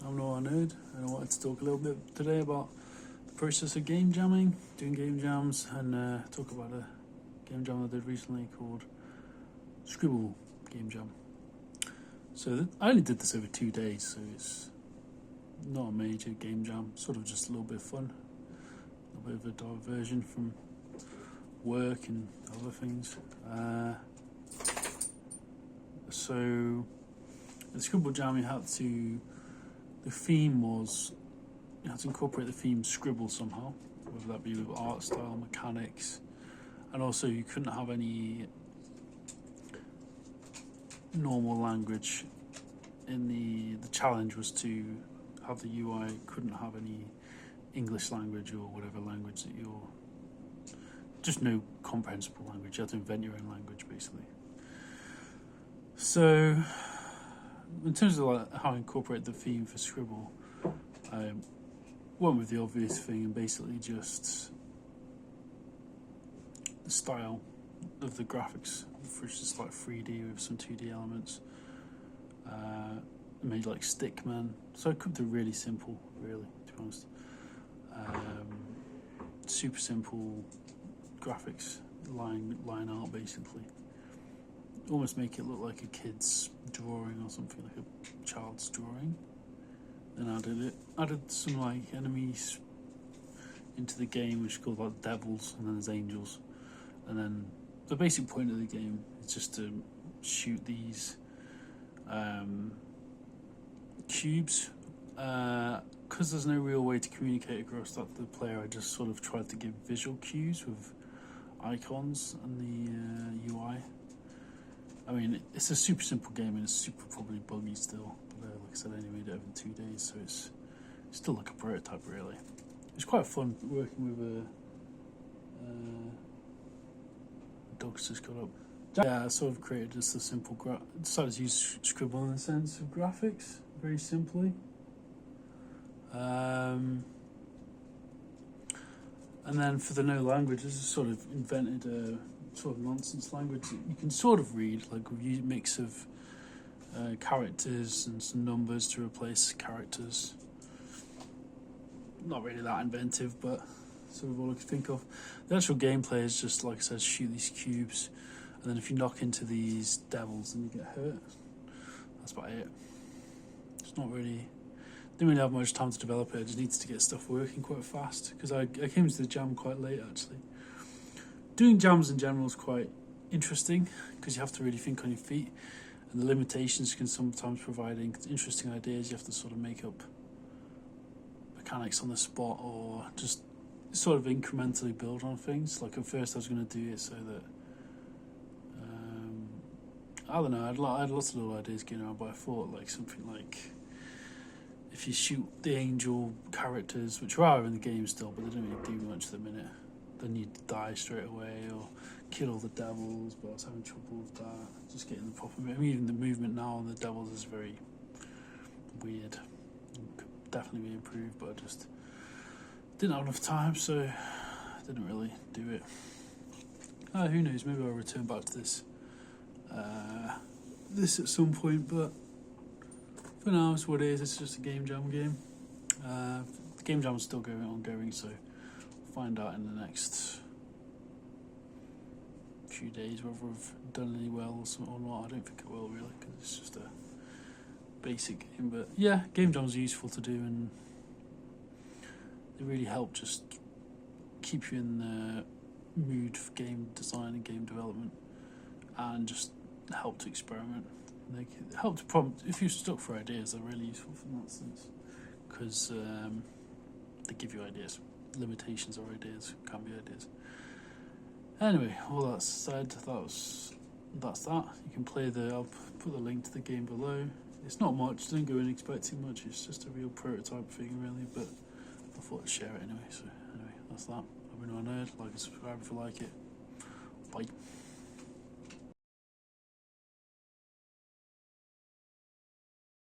I'm Noah Nerd, and I wanted to talk a little bit today about the process of game jamming, doing game jams, and talk about a game jam I did recently called Scribble game jam. So I only did this over 2 days, so it's not a major game jam, sort of just a little bit of fun, a little bit of a diversion from work and other things. So the Scribble jam, the theme was, you had to incorporate the theme Scribble somehow, whether that be with art style, mechanics, and also you couldn't have any normal language. In the challenge was to have the UI couldn't have any English language or whatever language that just no comprehensible language. You had to invent your own language basically. So in terms of how I incorporate the theme for Scribble, I went with the obvious thing and basically just the style of the graphics, which is like 3D with some 2D elements. Made like stickman, so I kept it really simple, really, to be honest. Super simple graphics, line art basically. Almost make it look like a kid's drawing or something, like a child's drawing. Then added some like enemies into the game, which is called like devils, and then there's angels. And then the basic point of the game is just to shoot these cubes. Because there's no real way to communicate across that to the player, I just sort of tried to give visual cues with icons and the UI. I mean, it's a super simple game and it's super probably buggy still. But like I said, I only made it over 2 days, so it's still like a prototype really. It's quite fun working with a dog's just got up. Yeah, I sort of created just a simple decided to use Scribble in the sense of graphics, very simply. And then for the no languages, I sort of invented a sort of nonsense language that you can sort of read, like a mix of characters and some numbers to replace characters. Not really that inventive, but sort of all I could think of. The actual gameplay is just, like I said, shoot these cubes, and then if you knock into these devils, then you get hurt. That's about it. It's not really... Didn't really have much time to develop it. I just needed to get stuff working quite fast, because I came to the jam quite late, actually. Doing jams in general is quite interesting, because you have to really think on your feet, and the limitations can sometimes provide interesting ideas. You have to sort of make up mechanics on the spot, or just sort of incrementally build on things. Like at first I was going to do it so that I don't know, I had lots of little ideas going around, but I thought like something like if you shoot the angel characters, which are in the game still, but they don't really do much at the minute, then you die straight away, or kill all the devils. But I was having trouble with that, just getting the proper movement. I mean, even the movement now on the devils is very weird. It could definitely be improved, but I just didn't have enough time, so I didn't really do it. Who knows, maybe I'll return back to this at some point, but for now it's what it is. It's just a game jam game. The game jam is still ongoing, so we'll find out in the next few days whether I've done any well or not. I don't think I will really, because it's just a basic game, but yeah, game jams are useful to do, and they really help just keep you in the mood for game design and game development, and just help to experiment. They help to prompt, if you're stuck for ideas, they're really useful in that sense, because they give you ideas. Limitations are ideas, can be ideas. Anyway, all that said, that's that. You can play I'll put the link to the game below. It's not much, don't go in expecting much, it's just a real prototype thing really, but I thought I'd share it anyway. So anyway, that's that. I've been a nerd. Like and subscribe if you like it. Bye.